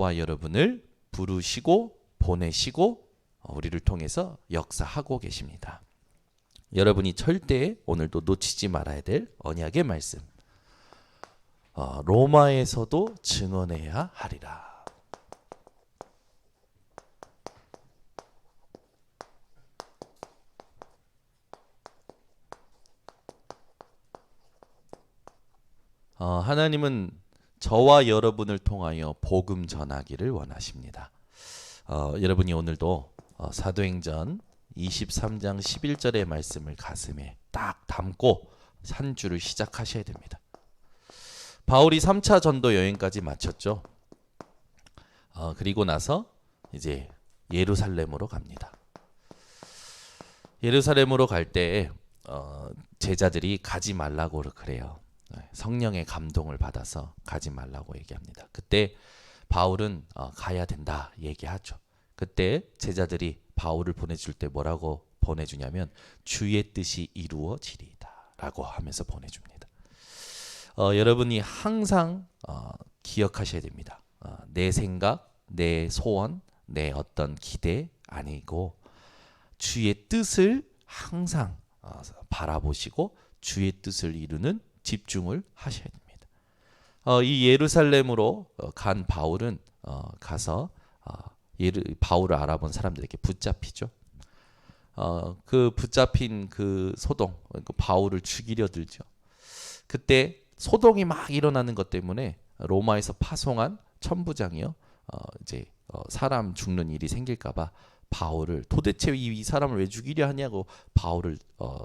와 여러분을 부르시고 보내시고 우리를 통해서 역사하고 계십니다. 여러분이 절대 오늘도 놓치지 말아야 될 언약의 말씀. 로마에서도 증언해야 하리라. 하나님은 저와 여러분을 통하여 복음 전하기를 원하십니다. 여러분이 오늘도 사도행전 23장 11절의 말씀을 가슴에 딱 담고 한 주를 시작하셔야 됩니다. 바울이 3차 전도 여행까지 마쳤죠. 그리고 나서 이제 예루살렘으로 갑니다. 예루살렘으로 갈 때 제자들이 가지 말라고 그래요. 성령의 감동을 받아서 가지 말라고 얘기합니다. 그때 바울은 가야 된다 얘기하죠. 그때 제자들이 바울을 보내줄 때 뭐라고 보내주냐면 주의 뜻이 이루어지리이다 라고 하면서 보내줍니다. 여러분이 항상 기억하셔야 됩니다. 내 생각, 내 소원, 내 어떤 기대 아니고 주의 뜻을 항상 바라보시고 주의 뜻을 이루는 집중을 하셔야 됩니다. 이 예루살렘으로 간 바울은 가서 바울을 알아본 사람들에게 붙잡히죠. 그 붙잡힌 그 소동, 바울을 죽이려 들죠. 그때 소동이 막 일어나는 것 때문에 로마에서 파송한 천부장이요, 이제 사람 죽는 일이 생길까봐 바울을 도대체 이 사람을 왜 죽이려 하냐고 바울을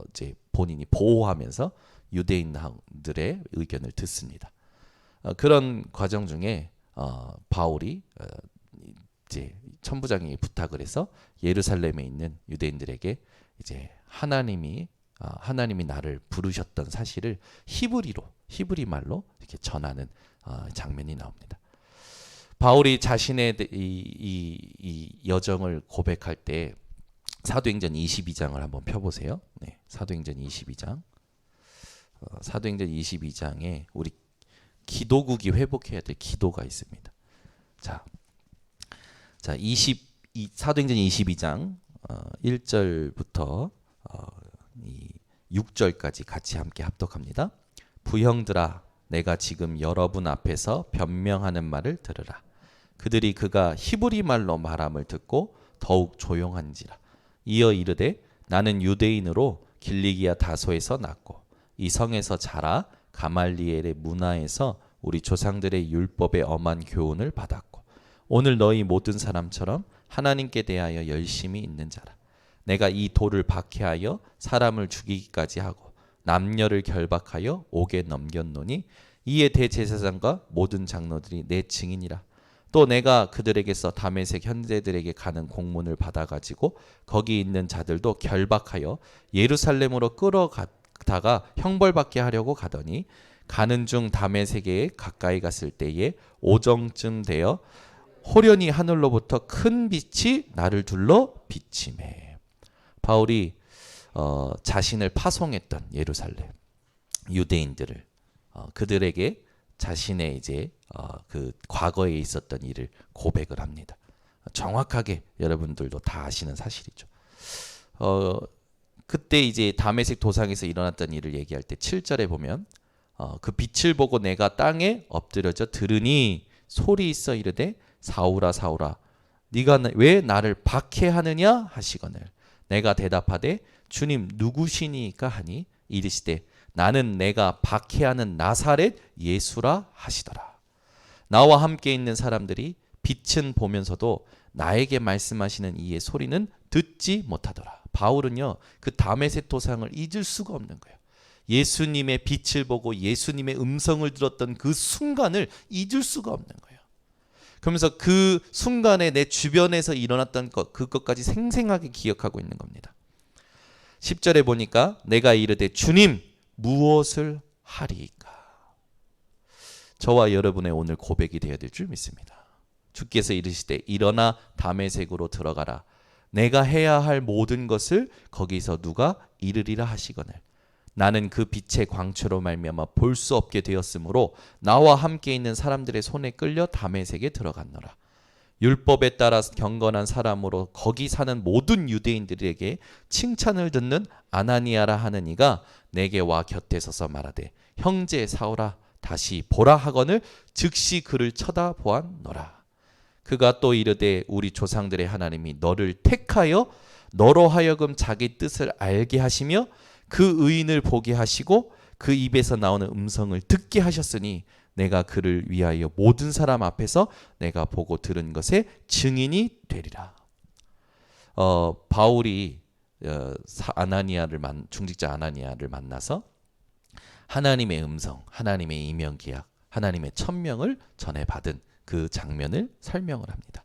이제 본인이 보호하면서 유대인들의 의견을 듣습니다. 그런 과정 중에 바울이 이제 천부장이 부탁을 해서 예루살렘에 있는 유대인들에게 이제 하나님이 나를 부르셨던 사실을 히브리 말로 이렇게 전하는 장면이 나옵니다. 바울이 자신의 이 여정을 고백할 때 사도행전 22장을 한번 펴보세요. 네, 사도행전 22장. 사도행전 22장에 우리 기도국이 회복해야 될 기도가 있습니다. 자, 사도행전 22장 1절부터 6절까지 같이 함께 합독합니다. 부형들아, 내가 지금 여러분 앞에서 변명하는 말을 들으라. 그들이 그가 히브리 말로 말함을 듣고 더욱 조용한지라. 이어 이르되 나는 유대인으로 길리기아 다소에서 났고 이 성에서 자라 가말리엘의 문화에서 우리 조상들의 율법의 엄한 교훈을 받았고 오늘 너희 모든 사람처럼 하나님께 대하여 열심히 있는 자라. 내가 이 돌을 박해하여 사람을 죽이기까지 하고 남녀를 결박하여 옥에 넘겼노니 이에 대제사장과 모든 장로들이 내 증인이라. 또 내가 그들에게서 다메섹 현재들에게 가는 공문을 받아가지고 거기 있는 자들도 결박하여 예루살렘으로 끌어다가 형벌받게 하려고 가더니 가는 중 다메섹에 가까이 갔을 때에 오정쯤 되어 호련히 하늘로부터 큰 빛이 나를 둘러 비치매. 바울이 자신을 파송했던 예루살렘 유대인들을 그들에게 자신의 이제 그 과거에 있었던 일을 고백을 합니다. 정확하게 여러분들도 다 아시는 사실이죠. 그때 이제 다메섹 도상에서 일어났던 일을 얘기할 때 7절에 보면 그 빛을 보고 내가 땅에 엎드려져 들으니 소리 있어 이르되 사울아 사울아 네가 왜 나를 박해하느냐 하시거늘 내가 대답하되 주님 누구시니까 하니 이르시되 나는 내가 박해하는 나사렛 예수라 하시더라. 나와 함께 있는 사람들이 빛은 보면서도 나에게 말씀하시는 이의 소리는 듣지 못하더라. 바울은요 그 다메섹 도상을 잊을 수가 없는 거예요. 예수님의 빛을 보고 예수님의 음성을 들었던 그 순간을 잊을 수가 없는 거예요. 그러면서 그 순간에 내 주변에서 일어났던 것 그것까지 생생하게 기억하고 있는 겁니다. 10절에 보니까 내가 이르되 주님 무엇을 하리이까. 저와 여러분의 오늘 고백이 되어야 될 줄 믿습니다. 주께서 이르시되 일어나 다메섹으로 들어가라. 내가 해야 할 모든 것을 거기서 누가 이르리라 하시거늘 나는 그 빛의 광채로 말미암아 볼 수 없게 되었으므로 나와 함께 있는 사람들의 손에 끌려 다메섹에 들어갔노라. 율법에 따라 경건한 사람으로 거기 사는 모든 유대인들에게 칭찬을 듣는 아나니아라 하는 이가 내게 와 곁에 서서 말하되 형제 사울아 다시 보라 하거늘 즉시 그를 쳐다보았노라. 그가 또 이르되 우리 조상들의 하나님이 너를 택하여 너로 하여금 자기 뜻을 알게 하시며 그 의인을 보게 하시고 그 입에서 나오는 음성을 듣게 하셨으니 내가 그를 위하여 모든 사람 앞에서 내가 보고 들은 것의 증인이 되리라. 바울이 중직자 아나니아를 만나서 하나님의 음성, 하나님의 이명계약, 하나님의 천명을 전해받은 그 장면을 설명을 합니다.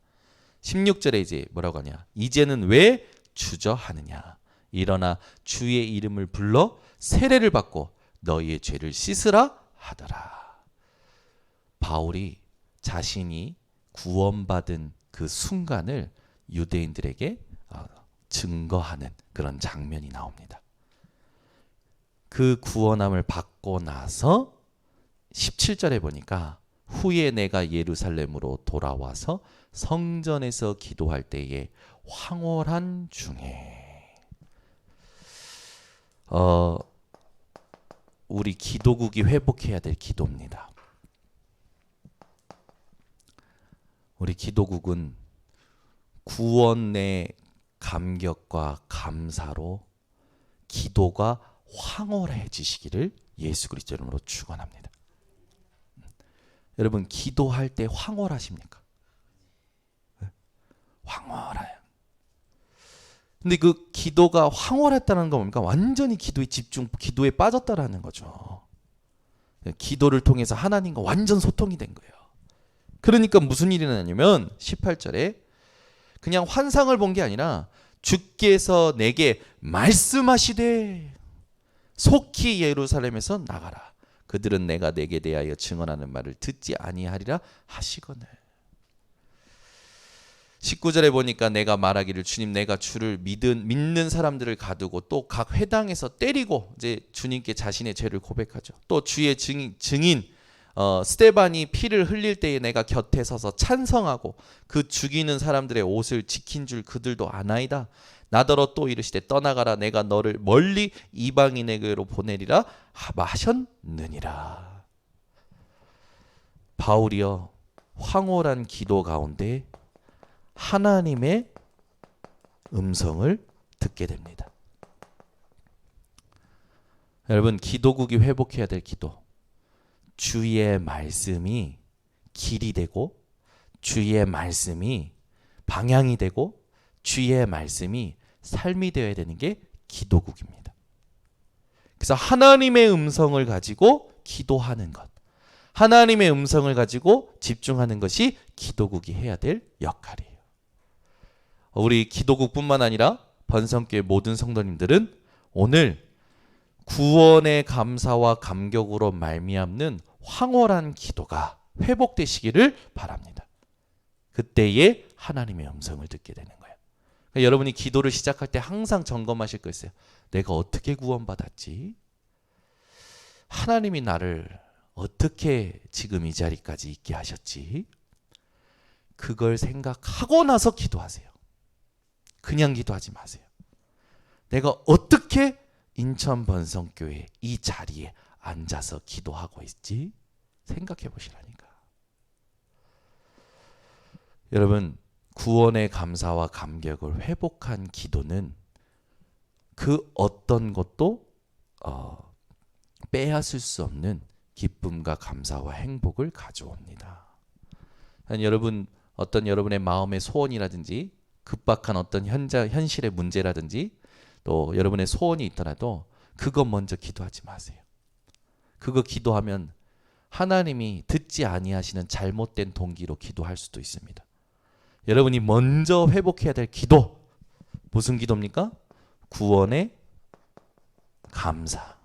16절에 이제 뭐라고 하냐? 이제는 왜 주저하느냐? 일어나 주의 이름을 불러 세례를 받고 너희의 죄를 씻으라 하더라. 바울이 자신이 구원받은 그 순간을 유대인들에게 증거하는 그런 장면이 나옵니다. 그 구원함을 받고 나서 17절에 보니까 후에 내가 예루살렘으로 돌아와서 성전에서 기도할 때에 황홀한 중에 우리 기도국이 회복해야 될 기도입니다. 우리 기도국은 구원의 감격과 감사로 기도가 황홀해지시기를 예수 그리스도 이름으로 축원합니다. 여러분 기도할 때 황홀하십니까? 황홀해요. 근데 그 기도가 황홀했다는 건 뭡니까? 완전히 기도에 빠졌다라는 거죠. 기도를 통해서 하나님과 완전 소통이 된 거예요. 그러니까 무슨 일이 나냐면 18절에 그냥 환상을 본 게 아니라 주께서 내게 말씀하시되 속히 예루살렘에서 나가라. 그들은 내가 내게 대하여 증언하는 말을 듣지 아니하리라 하시거늘. 19절에 보니까 내가 말하기를 주님 내가 주를 믿는 사람들을 가두고 또 각 회당에서 때리고 이제 주님께 자신의 죄를 고백하죠. 또 주의 증인 스데반이 피를 흘릴 때에 내가 곁에 서서 찬성하고 그 죽이는 사람들의 옷을 지킨 줄 그들도 아나이다. 나더러 또 이르시되 떠나가라 내가 너를 멀리 이방인에게로 보내리라 하셨느니라. 바울이여 황홀한 기도 가운데 하나님의 음성을 듣게 됩니다. 여러분 기도국이 회복해야 될 기도, 주의 말씀이 길이 되고 주의 말씀이 방향이 되고 주의 말씀이 삶이 되어야 되는 게 기도국입니다. 그래서 하나님의 음성을 가지고 기도하는 것, 하나님의 음성을 가지고 집중하는 것이 기도국이 해야 될 역할이에요. 우리 기도국뿐만 아니라 번성교회 모든 성도님들은 오늘 구원의 감사와 감격으로 말미암는 황홀한 기도가 회복되시기를 바랍니다. 그때에 하나님의 음성을 듣게 되는 거예요. 그러니까 여러분이 기도를 시작할 때 항상 점검하실 거 있어요. 내가 어떻게 구원받았지? 하나님이 나를 어떻게 지금 이 자리까지 있게 하셨지? 그걸 생각하고 나서 기도하세요. 그냥 기도하지 마세요. 내가 어떻게 인천 번성교회 이 자리에 앉아서 기도하고 있지? 생각해 보시라니까. 여러분 구원의 감사와 감격을 회복한 기도는 그 어떤 것도 빼앗을 수 없는 기쁨과 감사와 행복을 가져옵니다. 여러분 어떤 여러분의 마음의 소원이라든지 급박한 어떤 현실의 문제라든지 또 여러분의 소원이 있더라도 그것 먼저 기도하지 마세요. 그거 기도하면 하나님이 듣지 아니하시는 잘못된 동기로 기도할 수도 있습니다. 여러분이 먼저 회복해야 될 기도 무슨 기도입니까? 구원의 감사,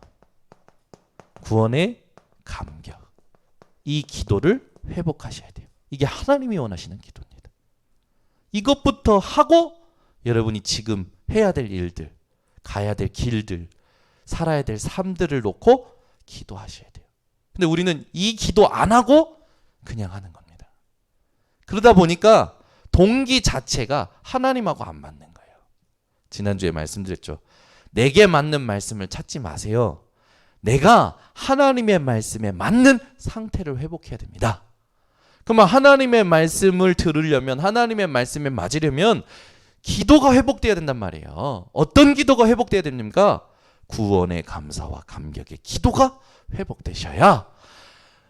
구원의 감격. 이 기도를 회복하셔야 돼요. 이게 하나님이 원하시는 기도입니다. 이것부터 하고 여러분이 지금 해야 될 일들, 가야 될 길들, 살아야 될 삶들을 놓고 기도하셔야 돼요. 근데 우리는 이 기도 안 하고 그냥 하는 겁니다. 그러다 보니까 동기 자체가 하나님하고 안 맞는 거예요. 지난주에 말씀드렸죠. 내게 맞는 말씀을 찾지 마세요. 내가 하나님의 말씀에 맞는 상태를 회복해야 됩니다. 그러면 하나님의 말씀을 들으려면, 하나님의 말씀에 맞으려면 기도가 회복돼야 된단 말이에요. 어떤 기도가 회복돼야 됩니까? 구원의 감사와 감격의 기도가 회복되셔야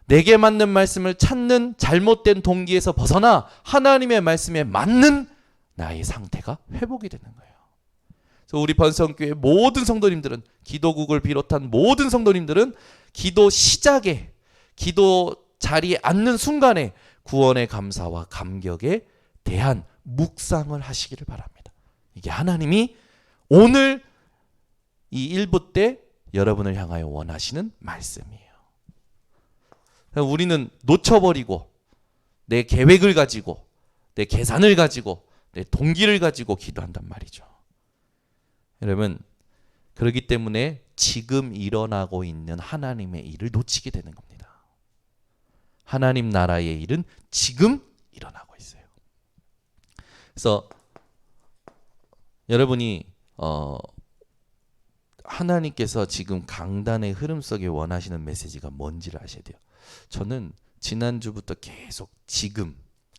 내게 맞는 말씀을 찾는 잘못된 동기에서 벗어나 하나님의 말씀에 맞는 나의 상태가 회복이 되는 거예요. 그래서 우리 번성교회 모든 성도님들은, 기도국을 비롯한 모든 성도님들은 기도 시작에, 기도 자리에 앉는 순간에 구원의 감사와 감격에 대한 묵상을 하시기를 바랍니다. 이게 하나님이 오늘 이 1부 때 여러분을 향하여 원하시는 말씀이에요. 우리는 놓쳐버리고 내 계획을 가지고 내 계산을 가지고 내 동기를 가지고 기도한단 말이죠. 여러분, 그렇기 때문에 지금 일어나고 있는 하나님의 일을 놓치게 되는 겁니다. 하나님 나라의 일은 지금 일어나고 있어요. 그래서 여러분이 하나님께서 지금 강단의 흐름 속에 원하시는 메시지가 뭔지를 아셔야 돼요. 저는 지난주부터 계속 지금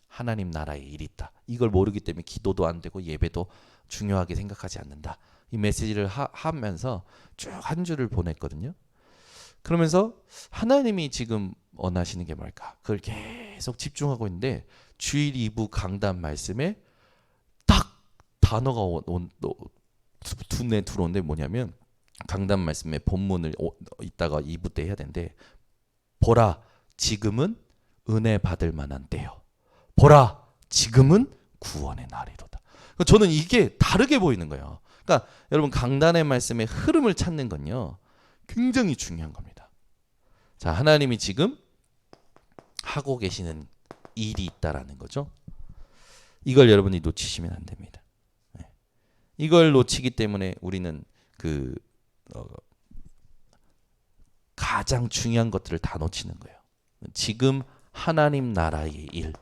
하나님 나라의 일이 있다, 이걸 모르기 때문에 기도도 안 되고 예배도 중요하게 생각하지 않는다, 이 메시지를 하면서 쭉 한 주를 보냈거든요. 그러면서 하나님이 지금 원하시는 게 뭘까? 그걸 계속 집중하고 있는데 주일 2부 강단 말씀에 딱 단어가 눈에 들어오는데 뭐냐면, 강단 말씀의 본문을 이따가 2부 때 해야 되는데, 보라 지금은 은혜 받을 만한 때요, 보라 지금은 구원의 날이로다. 저는 이게 다르게 보이는 거예요. 그러니까 여러분, 강단의 말씀의 흐름을 찾는 건요 굉장히 중요한 겁니다. 자, 하나님이 지금 하고 계시는 일이 있다라는 거죠. 이걸 여러분이 놓치시면 안 됩니다. 이걸 놓치기 때문에 우리는 가장 중요한 것들을 다 놓치는 거예요. 지금 하나님 나라의 일,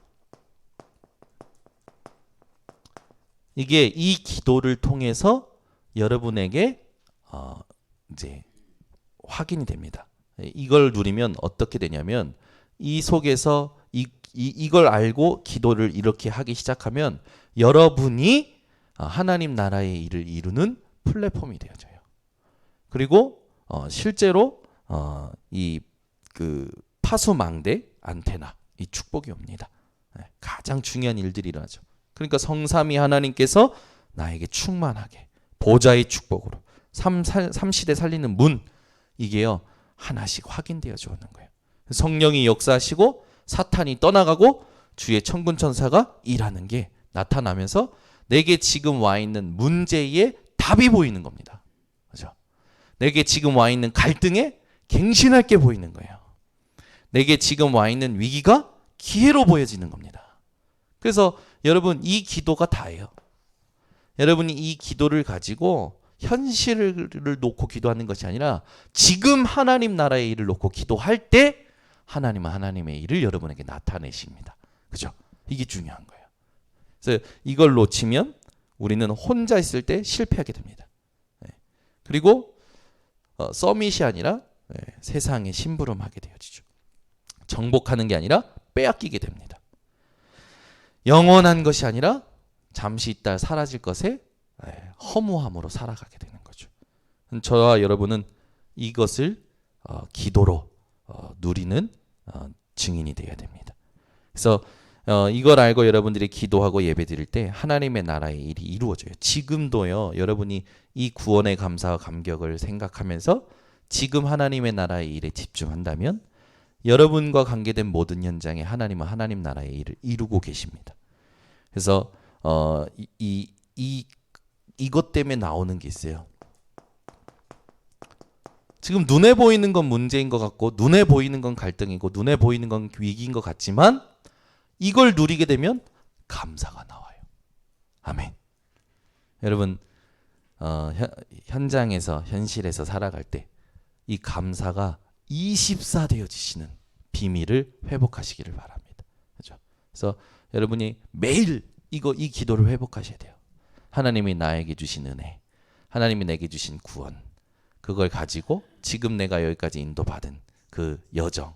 이게 이 기도를 통해서 여러분에게 이제 확인이 됩니다. 이걸 누리면 어떻게 되냐면, 이 속에서 이걸 알고 기도를 이렇게 하기 시작하면 여러분이 하나님 나라의 일을 이루는 플랫폼이 되어져요. 그리고 실제로 이 파수망대 안테나, 이 축복이 옵니다. 가장 중요한 일들이 일어나죠. 그러니까 성삼위 하나님께서 나에게 충만하게 보좌의 축복으로 3시대 살리는 문, 이게요 하나씩 확인되어져 오는 거예요. 성령이 역사하시고 사탄이 떠나가고 주의 천군 천사가 일하는 게 나타나면서 내게 지금 와 있는 문제에 답이 보이는 겁니다. 그렇죠? 내게 지금 와 있는 갈등에 갱신할 게 보이는 거예요. 내게 지금 와 있는 위기가 기회로 보여지는 겁니다. 그래서 여러분, 이 기도가 다예요. 여러분이 이 기도를 가지고 현실을 놓고 기도하는 것이 아니라 지금 하나님 나라의 일을 놓고 기도할 때 하나님은 하나님의 일을 여러분에게 나타내십니다. 그죠? 이게 중요한 거예요. 그래서 이걸 놓치면 우리는 혼자 있을 때 실패하게 됩니다. 그리고 서밋이 아니라 세상에 심부름하게 되어지죠. 정복하는 게 아니라 빼앗기게 됩니다. 영원한 것이 아니라 잠시 있다 사라질 것에 허무함으로 살아가게 되는 거죠. 저와 여러분은 이것을 기도로 누리는 증인이 되어야 됩니다. 그래서 이걸 알고 여러분들이 기도하고 예배드릴 때 하나님의 나라의 일이 이루어져요. 지금도요, 여러분이 이 구원의 감사와 감격을 생각하면서 지금 하나님의 나라의 일에 집중한다면 여러분과 관계된 모든 현장에 하나님은 하나님 나라의 일을 이루고 계십니다. 그래서 이것 때문에 나오는 게 있어요. 지금 눈에 보이는 건 문제인 것 같고, 눈에 보이는 건 갈등이고, 눈에 보이는 건 위기인 것 같지만 이걸 누리게 되면 감사가 나와요. 아멘. 여러분, 현장에서 현실에서 살아갈 때 이 감사가 24 되어지시는 비밀을 회복하시기를 바랍니다. 그렇죠? 그래서 여러분이 매일 이 기도를 회복하셔야 돼요. 하나님이 나에게 주신 은혜, 하나님이 내게 주신 구원, 그걸 가지고 지금 내가 여기까지 인도받은 그 여정,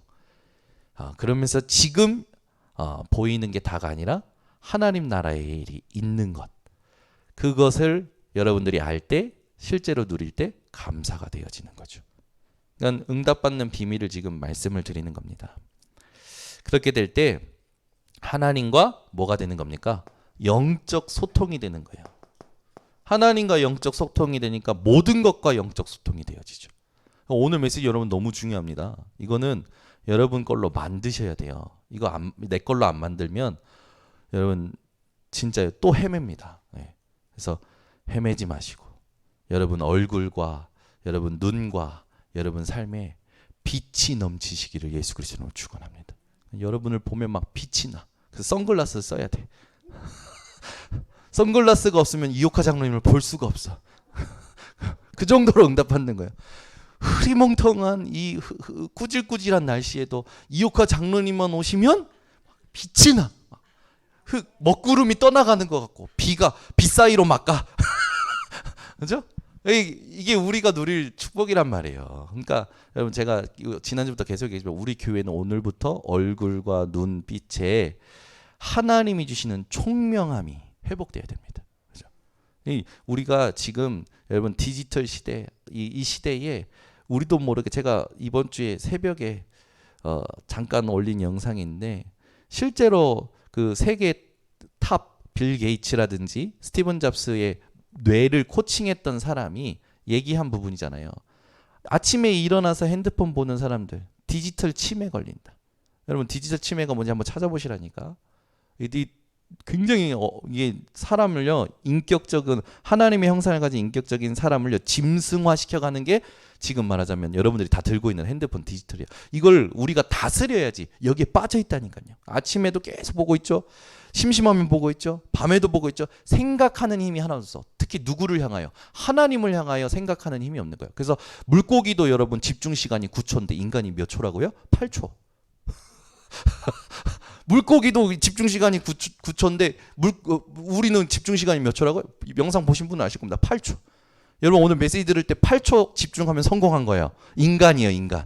그러면서 지금 보이는 게 다가 아니라 하나님 나라의 일이 있는 것, 그것을 여러분들이 알 때, 실제로 누릴 때 감사가 되어지는 거죠. 그러니까 응답받는 비밀을 지금 말씀을 드리는 겁니다. 그렇게 될 때 하나님과 뭐가 되는 겁니까? 영적 소통이 되는 거예요. 하나님과 영적 소통이 되니까 모든 것과 영적 소통이 되어지죠. 오늘 메시지 여러분 너무 중요합니다. 이거는 여러분 걸로 만드셔야 돼요. 이거 내 걸로 안 만들면 여러분 진짜 또 헤맵니다. 네. 그래서 헤매지 마시고 여러분 얼굴과 여러분 눈과 여러분 삶에 빛이 넘치시기를 예수 그리스도로 축원합니다. 여러분을 보면 막 빛이 나. 그래서 선글라스 써야 돼. 선글라스가 없으면 이옥화 장로님을 볼 수가 없어. 그 정도로 응답받는 거예요. 흐리멍텅한 이 꾸질꾸질한 날씨에도 이옥화 장로님만 오시면 빛이 나. 먹구름이 떠나가는 것 같고 비가 빛 사이로 막 가. 그죠? 이게 우리가 누릴 축복이란 말이에요. 그러니까 여러분 제가 지난주부터 계속 얘기했지만 우리 교회는 오늘부터 얼굴과 눈빛에 하나님이 주시는 총명함이 회복돼야 됩니다. 그죠? 우리가 지금 여러분 디지털 시대 이 시대에 우리도 모르게 제가 이번 주에 새벽에 잠깐 올린 영상인데 실제로 그 세계 탑 빌 게이츠라든지 스티븐 잡스의 뇌를 코칭했던 사람이 얘기한 부분이잖아요. 아침에 일어나서 핸드폰 보는 사람들 디지털 치매 걸린다. 여러분 디지털 치매가 뭔지 한번 찾아보시라니까. 굉장히 이게 사람을요 인격적인 하나님의 형상을 가진 인격적인 사람을요 짐승화시켜가는 게 지금 말하자면 여러분들이 다 들고 있는 핸드폰 디지털이에요. 이걸 우리가 다스려야지. 여기에 빠져 있다니까요. 아침에도 계속 보고 있죠. 심심하면 보고 있죠. 밤에도 보고 있죠. 생각하는 힘이 하나도 없어. 특히 누구를 향하여? 하나님을 향하여 생각하는 힘이 없는 거예요. 그래서 물고기도 여러분 집중 시간이 9초인데 인간이 몇 초라고요? 8초. 물고기도 집중 시간이 9초인데 우리는 집중 시간이 몇 초라고요? 영상 보신 분은 아실 겁니다. 8초. 여러분 오늘 메시지 들을 때 8초 집중하면 성공한 거예요. 인간이에요, 인간.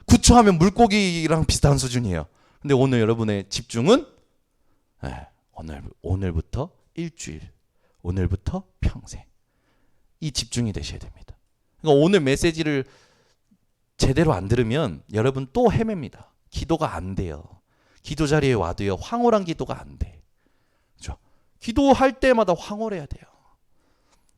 9초 하면 물고기랑 비슷한 수준이에요. 근데 오늘 여러분의 집중은 오늘부터 일주일, 오늘부터 평생. 이 집중이 되셔야 됩니다. 그러니까 오늘 메시지를 제대로 안 들으면 여러분 또 헤맵니다. 기도가 안 돼요. 기도 자리에 와도요. 황홀한 기도가 안 돼. 그렇죠? 기도할 때마다 황홀해야 돼요.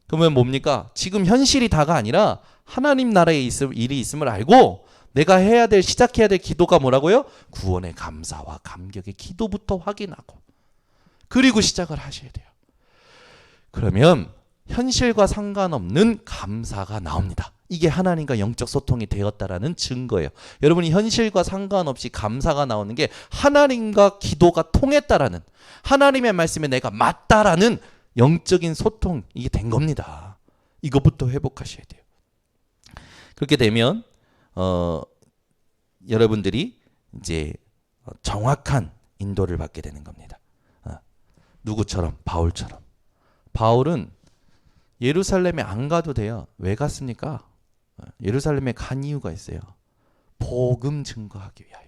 그러면 뭡니까? 지금 현실이 다가 아니라 하나님 나라에 일이 있음을 알고 내가 해야 될 시작해야 될 기도가 뭐라고요? 구원의 감사와 감격의 기도부터 확인하고 그리고 시작을 하셔야 돼요. 그러면 현실과 상관없는 감사가 나옵니다. 이게 하나님과 영적 소통이 되었다라는 증거예요. 여러분이 현실과 상관없이 감사가 나오는 게 하나님과 기도가 통했다라는 하나님의 말씀에 내가 맞다라는 영적인 소통 이게 된 겁니다. 이것부터 회복하셔야 돼요. 그렇게 되면 여러분들이 이제 정확한 인도를 받게 되는 겁니다. 누구처럼? 바울처럼. 바울은 예루살렘에 안 가도 돼요. 왜 갔습니까? 예루살렘에 간 이유가 있어요. 복음 증거하기 위하여.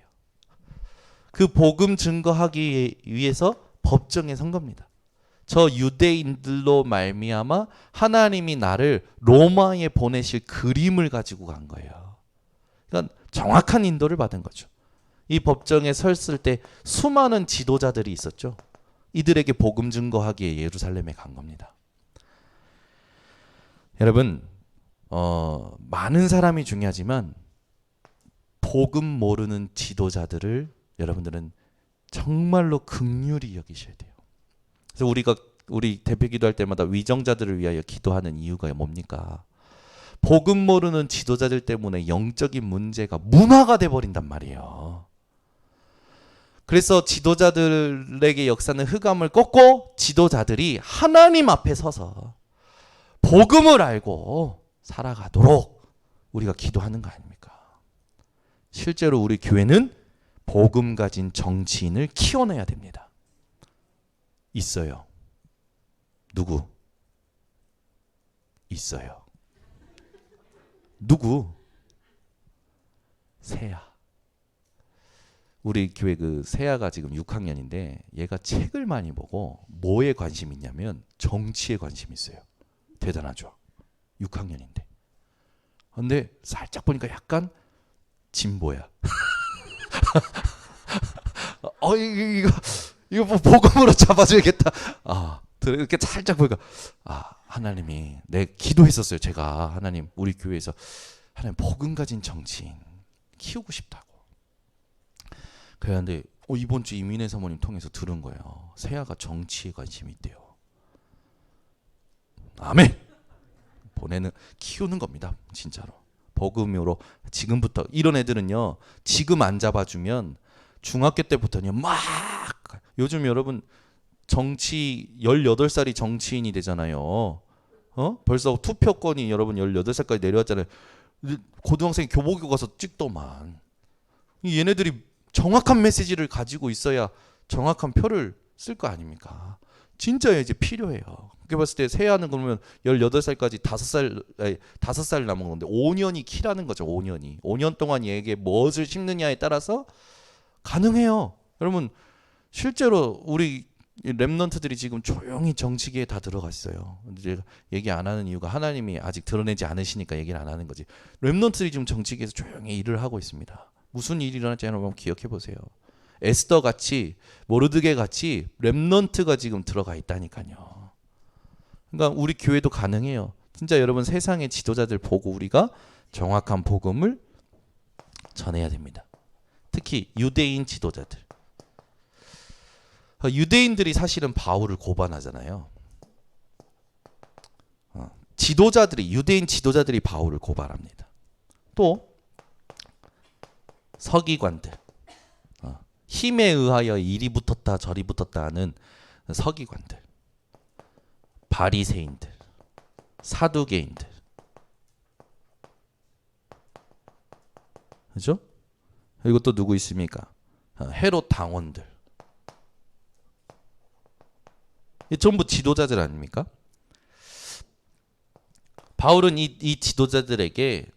그 복음 증거하기 위해서 법정에 선 겁니다. 저 유대인들로 말미암아 하나님이 나를 로마에 보내실 그림을 가지고 간 거예요. 그러니까 정확한 인도를 받은 거죠. 이 법정에 섰을 때 수많은 지도자들이 있었죠. 이들에게 복음 증거하기에 예루살렘에 간 겁니다. 여러분 많은 사람이 중요하지만 복음 모르는 지도자들을 여러분들은 정말로 긍휼히 여기셔야 돼요. 그래서 우리 대표 기도할 때마다 위정자들을 위하여 기도하는 이유가 뭡니까? 복음 모르는 지도자들 때문에 영적인 문제가 문화가 돼버린단 말이에요. 그래서 지도자들에게 역사는 흑암을 꺾고 지도자들이 하나님 앞에 서서 복음을 알고 살아가도록 우리가 기도하는 거 아닙니까? 실제로 우리 교회는 복음 가진 정치인을 키워내야 됩니다. 있어요. 누구? 있어요. 누구? 세아. 우리 교회 그 세아가 지금 6학년인데 얘가 책을 많이 보고 뭐에 관심이 있냐면 정치에 관심이 있어요. 대단하죠. 6학년인데. 근데 살짝 보니까 약간 진보야. 이거 뭐 복음으로 잡아줘야겠다. 이렇게 살짝 보니까 하나님이 내 기도했었어요. 제가 하나님 우리 교회에서 하나님 복음 가진 정치인 키우고 싶다고. 그런데 이번 주 이민혜 사모님 통해서 들은 거예요. 세아가 정치에 관심이 있대요. 아멘. 보내는 키우는 겁니다. 진짜로. 복음으로 지금부터 이런 애들은요. 지금 안 잡아주면 중학교 때부터는요. 막 요즘 여러분 정치 18살이 정치인이 되잖아요. 벌써 투표권이 여러분 18살까지 내려왔잖아요. 고등학생이 교복이고 가서 찍더만. 얘네들이 정확한 메시지를 가지고 있어야 정확한 표를 쓸 거 아닙니까? 진짜 이제 필요해요. 그렇게 봤을 때 세아는 그러면 18살까지 5살 남은 건데 5년이 키라는 거죠. 5년이. 5년 동안 얘에게 무엇을 심느냐에 따라서 가능해요. 여러분 실제로 우리 렘넌트들이 지금 조용히 정치계에 다 들어가 있어요. 이제 얘기 안 하는 이유가 하나님이 아직 드러내지 않으시니까 얘기를 안 하는 거지. 렘넌트들이 지금 정치계에서 조용히 일을 하고 있습니다. 무슨 일이 일어날지 여러분 기억해 보세요. 에스더 같이 모르드게 같이 렘넌트가 지금 들어가 있다니까요. 그러니까 우리 교회도 가능해요. 진짜 여러분 세상의 지도자들 보고 우리가 정확한 복음을 전해야 됩니다. 특히 유대인 지도자들. 유대인들이 사실은 바울을 고발하잖아요. 유대인 지도자들이 바울을 고발합니다. 또 서기관들, 힘에 의하여 이리 붙었다 저리 붙었다 하는 서기관들, 바리새인들, 사두개인들, 그렇죠? 그리고 또 누구 있습니까? 헤롯 당원들. 전부 지도자들 아닙니까? 바울은 이 지도자들에게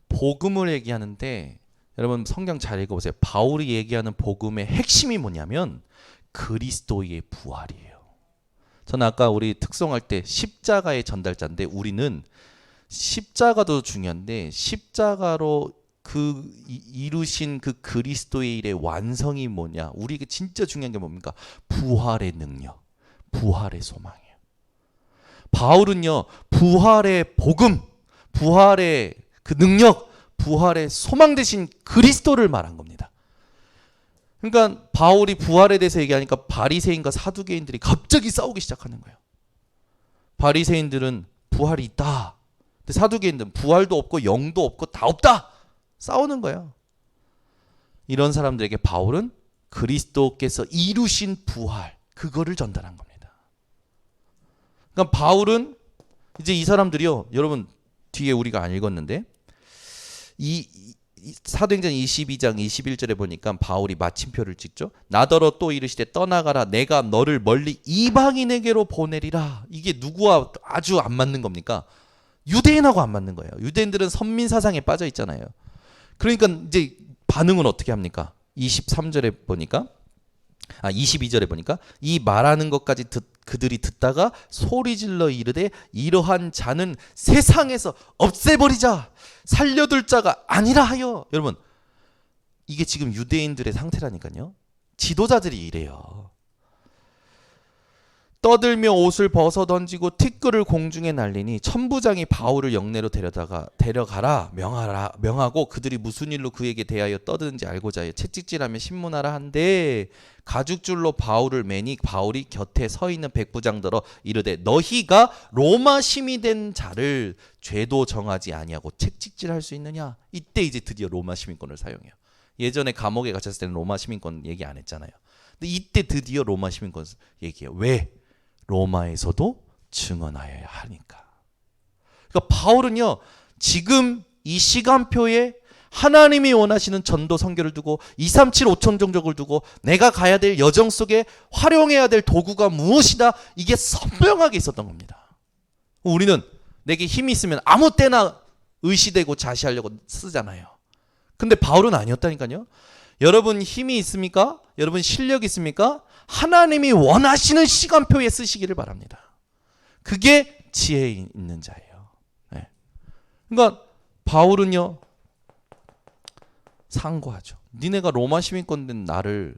복음을 얘기하는데 여러분 성경 잘 읽어보세요. 바울이 얘기하는 복음의 핵심이 뭐냐면 그리스도의 부활이에요. 저는 아까 우리 특송할 때 십자가의 전달자인데 우리는 십자가도 중요한데 십자가로 이루신 그 그리스도의 일의 완성이 뭐냐? 우리에게 진짜 중요한 게 뭡니까? 부활의 능력. 부활의 소망이에요. 바울은요, 부활의 복음, 부활의 그 능력, 부활의 소망 대신 그리스도를 말한 겁니다. 그러니까 바울이 부활에 대해서 얘기하니까 바리새인과 사두개인들이 갑자기 싸우기 시작하는 거예요. 바리새인들은 부활이 있다. 근데 사두개인들은 부활도 없고 영도 없고 다 없다. 싸우는 거예요. 이런 사람들에게 바울은 그리스도께서 이루신 부활, 그거를 전달한 겁니다. 그러니까 바울은 이제 이 사람들이요. 여러분 뒤에 우리가 안 읽었는데 이 사도행전 22장 21절에 보니까 바울이 마침표를 찍죠. 나더러 또 이르시되 떠나가라 내가 너를 멀리 이방인에게로 보내리라. 이게 누구와 아주 안 맞는 겁니까? 유대인하고 안 맞는 거예요. 유대인들은 선민 사상에 빠져 있잖아요. 그러니까 이제 반응은 어떻게 합니까? 23절에 보니까 22절에 보니까 이 말하는 것까지 그들이 듣다가 소리질러 이르되 이러한 자는 세상에서 없애버리자 살려둘 자가 아니라 하여. 여러분 이게 지금 유대인들의 상태라니까요. 지도자들이 이래요. 떠들며 옷을 벗어 던지고 티끌을 공중에 날리니 천부장이 바울을 영내로 데려가라 명하고 그들이 무슨 일로 그에게 대하여 떠드는지 알고자 하여 채찍질하며 신문하라 한데 가죽줄로 바울을 매니 바울이 곁에 서 있는 백부장들어 이르되 너희가 로마 시민이 된 자를 죄도 정하지 아니하고 채찍질할 수 있느냐. 이때 이제 드디어 로마 시민권을 사용해요. 예전에 감옥에 갇혔을 때는 로마 시민권 얘기 안 했잖아요. 근데 이때 드디어 로마 시민권 얘기해요. 왜? 로마에서도 증언하여야 하니까. 그러니까 바울은요 지금 이 시간표에 하나님이 원하시는 전도 선교를 두고 237 5천 종족을 두고 내가 가야 될 여정 속에 활용해야 될 도구가 무엇이다, 이게 선명하게 있었던 겁니다. 우리는 내게 힘이 있으면 아무 때나 의시되고 자시하려고 쓰잖아요. 근데 바울은 아니었다니까요. 여러분 힘이 있습니까? 여러분 실력이 있습니까? 하나님이 원하시는 시간표에 쓰시기를 바랍니다. 그게 지혜 있는 자예요. 네. 그러니까 바울은요, 상고하죠. 니네가 로마 시민권인데 나를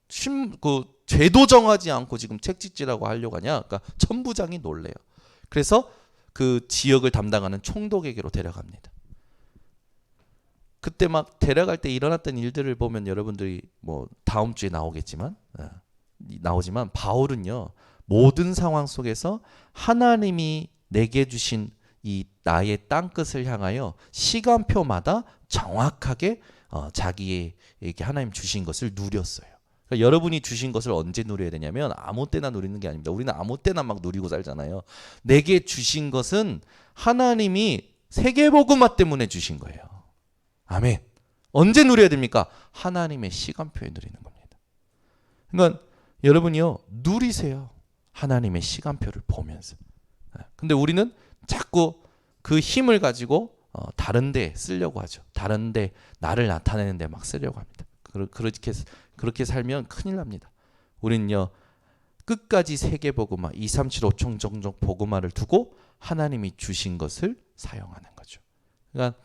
죄도 정하지 않고 지금 책짓지라고 하려고 하냐? 그러니까 천부장이 놀래요. 그래서 그 지역을 담당하는 총독에게로 데려갑니다. 그때 막 데려갈 때 일어났던 일들을 보면 여러분들이 뭐 다음 주에 나오지만 바울은요, 모든 상황 속에서 하나님이 내게 주신 이 나의 땅끝을 향하여 시간표마다 정확하게 자기에게 하나님 주신 것을 누렸어요. 그러니까 여러분이 주신 것을 언제 누려야 되냐면 아무 때나 누리는 게 아닙니다. 우리는 아무 때나 막 누리고 살잖아요. 내게 주신 것은 하나님이 세계복음화 때문에 주신 거예요. 아멘. 언제 누려야 됩니까? 하나님의 시간표에 누리는 겁니다. 그러니까 여러분이요, 누리세요. 하나님의 시간표를 보면서. 근데 우리는 자꾸 그 힘을 가지고 다른 데 쓰려고 하죠. 다른 데 나를 나타내는 데 막 쓰려고 합니다. 그렇게 살면 큰일 납니다. 우리는요, 끝까지 세계복음화 237 5천 종족 복음화를 두고 하나님이 주신 것을 사용하는 거죠. 그러니까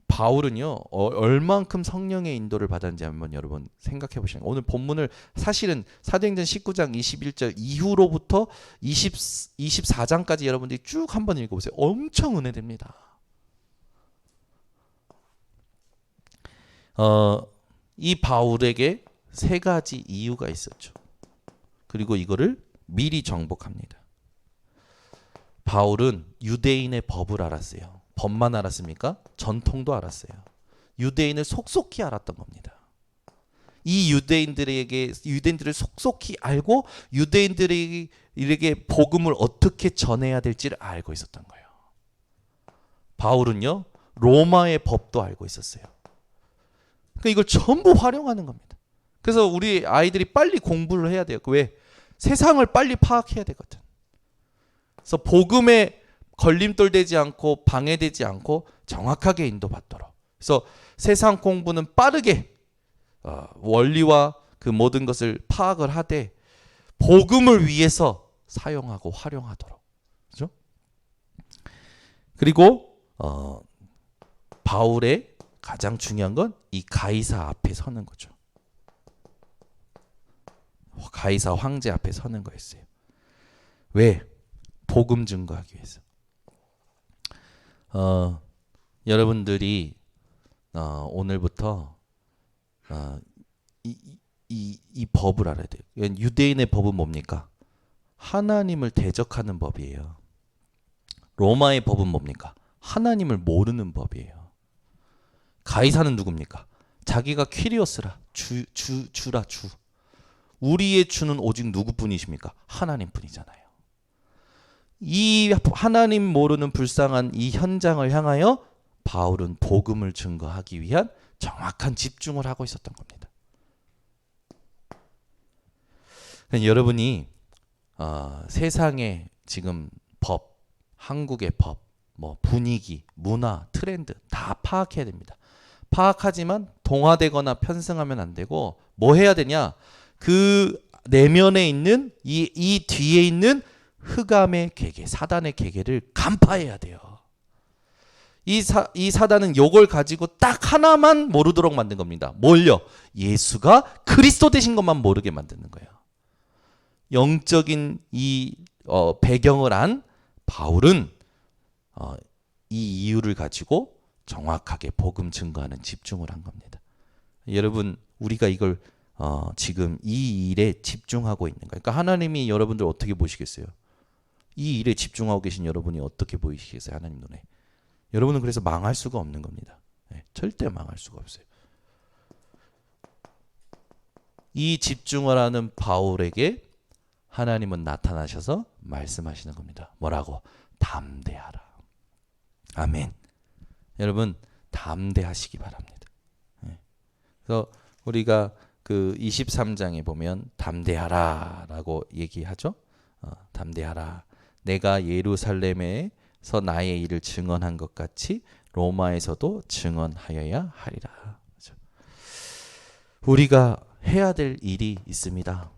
바울은요, 얼만큼 성령의 인도를 받았는지 한번 여러분 생각해 보시면, 오늘 본문을 사실은 사도행전 19장 21절 이후로부터 24장까지 여러분들이 쭉 한번 읽어보세요. 엄청 은혜됩니다. 이 바울에게 세 가지 이유가 있었죠. 그리고 이거를 미리 정복합니다. 바울은 유대인의 법을 알았어요. 법만 알았습니까? 전통도 알았어요. 유대인을 속속히 알았던 겁니다. 이 유대인들을 속속히 알고 유대인들에게 복음을 어떻게 전해야 될지를 알고 있었던 거예요. 바울은요, 로마의 법도 알고 있었어요. 그러니까 이걸 전부 활용하는 겁니다. 그래서 우리 아이들이 빨리 공부를 해야 돼요. 왜? 세상을 빨리 파악해야 되거든. 그래서 복음에 걸림돌 되지 않고 방해되지 않고 정확하게 인도받도록. 그래서 세상 공부는 빠르게 원리와 그 모든 것을 파악을 하되 복음을 위해서 사용하고 활용하도록. 그렇죠? 그리고 바울의 가장 중요한 건 이 가이사 앞에 서는 거죠. 가이사 황제 앞에 서는 거였어요. 왜? 복음 증거하기 위해서. 여러분들이 오늘부터 이 법을 알아야 돼요. 유대인의 법은 뭡니까? 하나님을 대적하는 법이에요. 로마의 법은 뭡니까? 하나님을 모르는 법이에요. 가이사는 누굽니까? 자기가 퀴리오스라, 주라, 주. 우리의 주는 오직 누구뿐이십니까? 하나님뿐이잖아요. 이 하나님 모르는 불쌍한 이 현장을 향하여 바울은 복음을 증거하기 위한 정확한 집중을 하고 있었던 겁니다. 여러분이 세상의 지금 법, 한국의 법, 뭐 분위기, 문화, 트렌드 다 파악해야 됩니다. 파악하지만 동화되거나 편승하면 안 되고 뭐 해야 되냐? 그 내면에 있는 이 뒤에 있는 흑암의 계계, 사단의 계계를 간파해야 돼요. 이 사단은 요걸 가지고 딱 하나만 모르도록 만든 겁니다. 뭘요? 예수가 그리스도 되신 것만 모르게 만드는 거예요. 영적인 이 배경을 안 바울은 이 이유를 가지고 정확하게 복음 증거하는 집중을 한 겁니다. 여러분, 우리가 이걸 지금 이 일에 집중하고 있는 거예요. 그러니까 하나님이 여러분들 어떻게 보시겠어요? 이 일에 집중하고 계신 여러분이 어떻게 보이시겠어요? 하나님 눈에. 여러분은 그래서 망할 수가 없는 겁니다. 네, 절대 망할 수가 없어요. 이 집중을 하는 바울에게 하나님은 나타나셔서 말씀하시는 겁니다. 뭐라고? 담대하라. 아멘. 여러분, 담대하시기 바랍니다. 그래서 우리가 그 23장에 보면 담대하라라고 얘기하죠. 담대하라. 내가 예루살렘에서 나의 일을 증언한 것 같이 로마에서도 증언하여야 하리라. 그렇죠? 우리가 해야 될 일이 있습니다.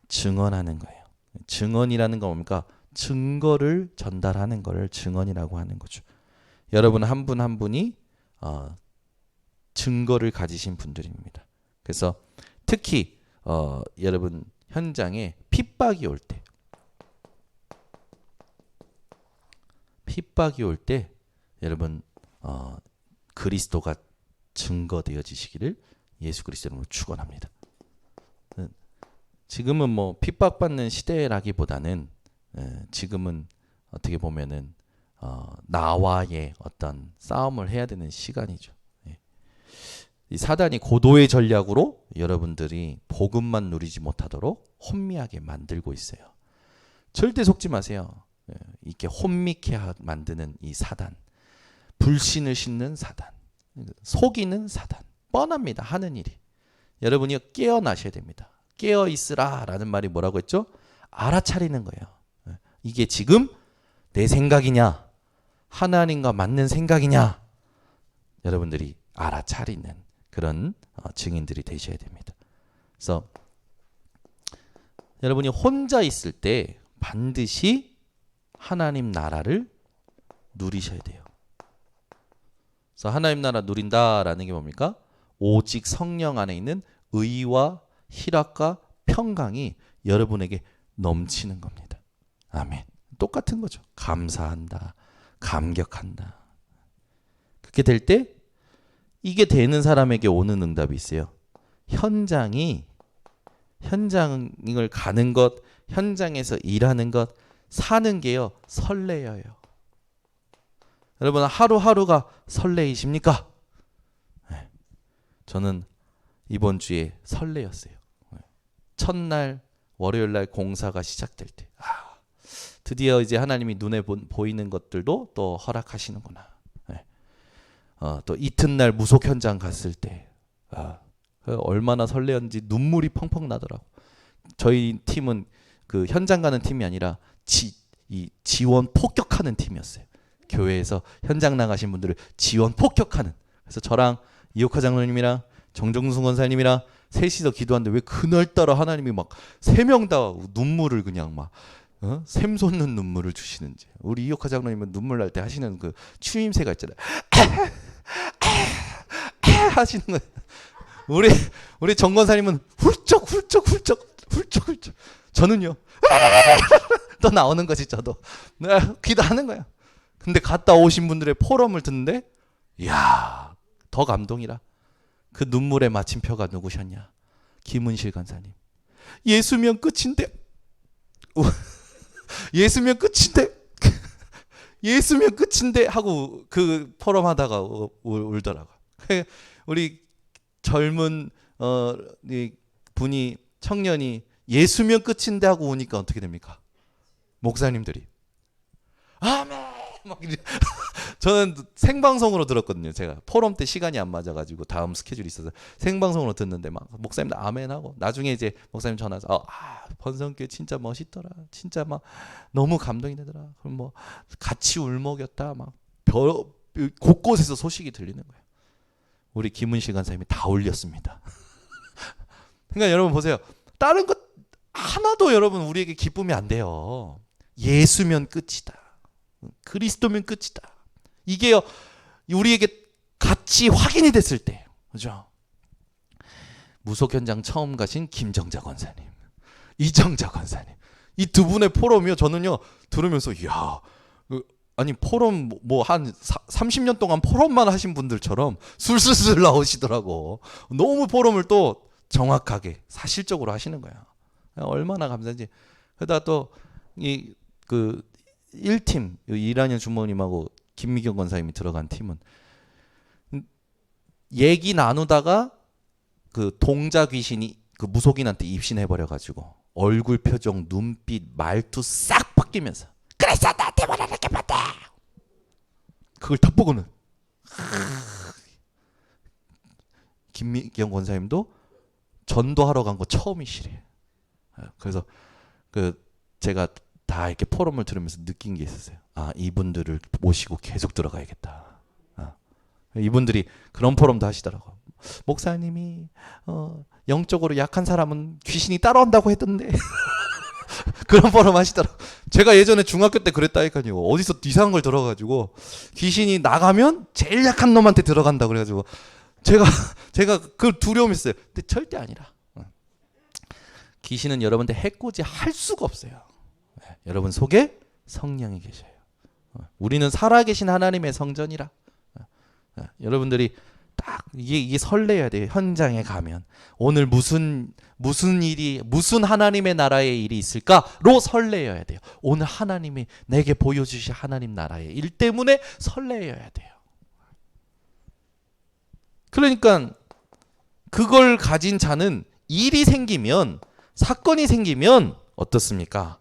증언하는 거예요. 증언이라는 건 뭡니까? 증거를 전달하는 것을 증언이라고 하는 거죠. 여러분 한 분 한 분이 증거를 가지신 분들입니다. 그래서 특히 여러분 현장에 핍박이 올 때 여러분 그리스도가 증거되어지시기를 예수 그리스도 이름으로 축원합니다. 지금은 뭐 핍박받는 시대라기보다는 지금은 어떻게 보면은 나와의 어떤 싸움을 해야 되는 시간이죠. 이 사단이 고도의 전략으로 여러분들이 복음만 누리지 못하도록 혼미하게 만들고 있어요. 절대 속지 마세요. 이렇게 혼미케 만드는 이 사단, 불신을 심는 사단, 속이는 사단, 뻔합니다. 하는 일이. 여러분이 깨어나셔야 됩니다. 깨어 있으라라는 말이 뭐라고 했죠? 알아차리는 거예요. 이게 지금 내 생각이냐, 하나님과 맞는 생각이냐, 여러분들이 알아차리는 그런 증인들이 되셔야 됩니다. 그래서 여러분이 혼자 있을 때 반드시 하나님 나라를 누리셔야 돼요. 그래서 하나님 나라 누린다라는 게 뭡니까? 오직 성령 안에 있는 의와 희락과 평강이 여러분에게 넘치는 겁니다. 아멘. 똑같은 거죠. 감사한다. 감격한다. 그렇게 될 때 이게 되는 사람에게 오는 응답이 있어요. 현장을 가는 것, 현장에서 일하는 것, 사는 게요. 설레어요. 여러분 하루하루가 설레이십니까? 네. 저는 이번 주에 설레었어요. 첫날 월요일날 공사가 시작될 때 드디어 이제 하나님이 눈에 보이는 것들도 또 허락하시는구나. 또 이튿날 무속 현장 갔을 때 얼마나 설레었는지 눈물이 펑펑 나더라고. 저희 팀은 그 현장 가는 팀이 아니라 지원 폭격하는 팀이었어요. 교회에서 현장 나가신 분들을 지원 폭격하는. 그래서 저랑 이옥화 장로님이랑 정정순 권사님이랑 셋이서 기도하는데 왜 그날따라 하나님이 막 3명 다 눈물을 그냥 막 샘솟는 눈물을 주시는지. 우리 이옥화 장로님은 눈물 날 때 하시는 그 추임새가 있잖아요. 하시는 거예요. 우리 정 권사님은 훌쩍. 저는요. 또 나오는 거지 저도. 기도하는 거야. 근데 갔다 오신 분들의 포럼을 듣는데 이야 더 감동이라. 그 눈물의 마침표가 누구셨냐? 김은실 간사님. 예수면 끝인데 예수면 끝인데 하고 그 포럼 하다가 울더라고. 우리 젊은 분이 청년이 예수면 끝인데 하고 우니까 어떻게 됩니까? 목사님들이 아멘 막 저는 생방송으로 들었거든요. 제가 포럼 때 시간이 안 맞아가지고 다음 스케줄이 있어서 생방송으로 듣는데 막 목사님들 아멘하고 나중에 이제 목사님 전화해서 번성교회 진짜 멋있더라. 진짜 막 너무 감동이 되더라. 그럼 뭐 같이 울먹였다. 막 곳곳에서 소식이 들리는 거예요. 우리 김은실 간사님이 다 울렸습니다. 그러니까 여러분 보세요. 다른 것 하나도 여러분 우리에게 기쁨이 안 돼요. 예수면 끝이다. 그리스도면 끝이다. 이게요 우리에게 같이 확인이 됐을 때, 그죠? 무속 현장 처음 가신 김정자 권사님, 이정자 권사님, 이 두 분의 포럼이요. 저는요 들으면서 이야, 아니 포럼 뭐 한 30년 동안 포럼만 하신 분들처럼 술술술 나오시더라고. 너무 포럼을 또 정확하게 사실적으로 하시는 거야. 얼마나 감사한지. 그러다 또 이 그 1팀 이란현 주모님하고 김미경 권사님이 들어간 팀은 얘기 나누다가 그 동자 귀신이 그 무속인한테 입신해 버려 가지고 얼굴 표정, 눈빛, 말투 싹 바뀌면서 그래서 나한테 말하는 게 뭔데? 그걸 딱 보고는 김미경 권사님도 전도하러 간 거 처음이시래요. 그래서 제가 다 이렇게 포럼을 들으면서 느낀 게 있었어요. 이분들을 모시고 계속 들어가야겠다. 이분들이 그런 포럼도 하시더라고요. 목사님이 영적으로 약한 사람은 귀신이 따라온다고 했던데 그런 포럼 하시더라고요. 제가 예전에 중학교 때 그랬다니까요. 어디서 이상한 걸 들어가지고 귀신이 나가면 제일 약한 놈한테 들어간다 그래가지고 제가 그 두려움이 있어요. 근데 절대 아니라. 귀신은 여러분들 해코지 할 수가 없어요. 여러분 속에 성령이 계셔요. 우리는 살아계신 하나님의 성전이라. 여러분들이 딱 이게 설레야 돼요. 현장에 가면 오늘 무슨 일이, 무슨 하나님의 나라의 일이 있을까로 설레어야 돼요. 오늘 하나님이 내게 보여주실 하나님 나라의 일 때문에 설레어야 돼요. 그러니까 그걸 가진 자는 일이 생기면, 사건이 생기면 어떻습니까?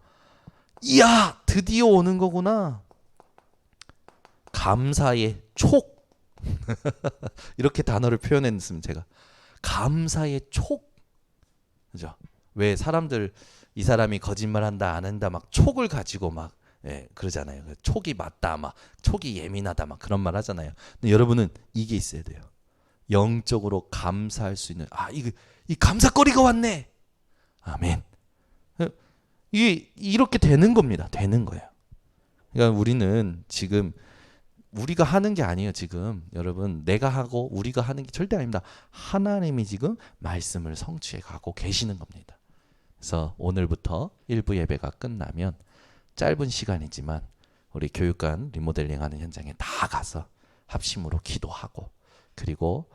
이야, 드디어 오는 거구나. 감사의 촉. 이렇게 단어를 표현했으면 제가 감사의 촉. 그죠? 왜 사람들 이 사람이 거짓말한다 안 한다 막 촉을 가지고 막 그러잖아요. 촉이 맞다 막 촉이 예민하다 막 그런 말 하잖아요. 근데 여러분은 이게 있어야 돼요. 영적으로 감사할 수 있는 이 감사거리가 왔네. 아멘. 이게 이렇게 되는 겁니다. 되는 거예요. 그러니까 우리는 지금 우리가 하는 게 아니에요. 지금 여러분 내가 하고 우리가 하는 게 절대 아닙니다. 하나님이 지금 말씀을 성취해 가고 계시는 겁니다. 그래서 오늘부터 일부 예배가 끝나면 짧은 시간이지만 우리 교육관 리모델링하는 현장에 다 가서 합심으로 기도하고 그리고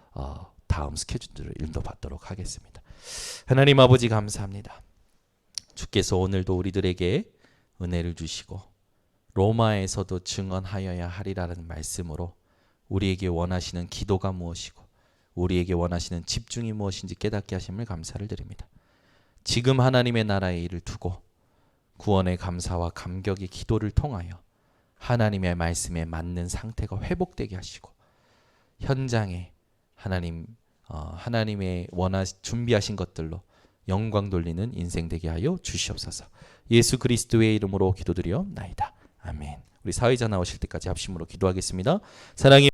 다음 스케줄들을 인도받도록 하겠습니다. 하나님 아버지 감사합니다. 주께서 오늘도 우리들에게 은혜를 주시고 로마에서도 증언하여야 하리라는 말씀으로 우리에게 원하시는 기도가 무엇이고 우리에게 원하시는 집중이 무엇인지 깨닫게 하심을 감사를 드립니다. 지금 하나님의 나라의 일을 두고 구원의 감사와 감격의 기도를 통하여 하나님의 말씀에 맞는 상태가 회복되게 하시고 현장에 하나님의 준비하신 것들로 영광 돌리는 인생 되게 하여 주시옵소서. 예수 그리스도의 이름으로 기도드리옵나이다. 아멘. 우리 사회자 나오실 때까지 합심으로 기도하겠습니다. 사랑의